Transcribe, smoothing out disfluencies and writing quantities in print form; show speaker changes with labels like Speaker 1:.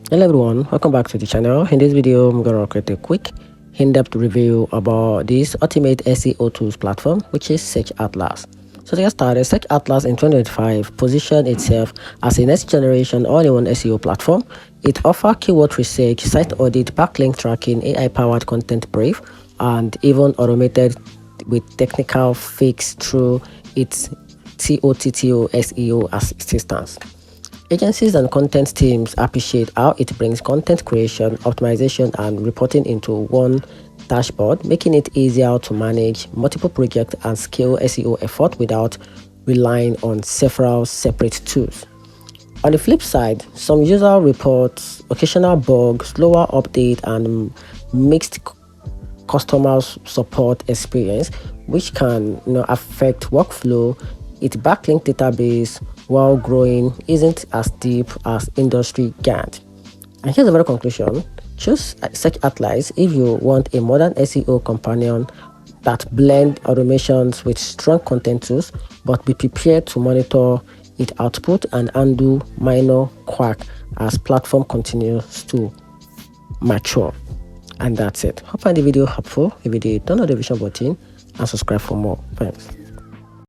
Speaker 1: Hello everyone, welcome back to the channel. In this video, I'm going to create a quick in-depth review about this ultimate SEO tools platform, which is Searchatlas. So to get started, Searchatlas in 2025 positioned itself as a next generation all-in-one SEO platform. It offers keyword research, site audit, backlink tracking, AI-powered content brief, and even automated with technical fix through its TOTTO SEO assistance. Agencies and content teams appreciate how it brings content creation, optimization, and reporting into one dashboard, making it easier to manage multiple projects and scale SEO effort without relying on several separate tools. On the flip side, some user reports occasional bugs, slower update, and mixed customer support experience, which can affect workflow. Its backlink database, while growing, isn't as deep as industry gained. And here's a very conclusion: choose Searchatlas if you want a modern SEO companion that blend automations with strong content tools, but be prepared to monitor its output and undo minor quirk as platform continues to mature. And that's it. Hope you find the video helpful. If you did, turn on the notification button and subscribe for more. Thanks.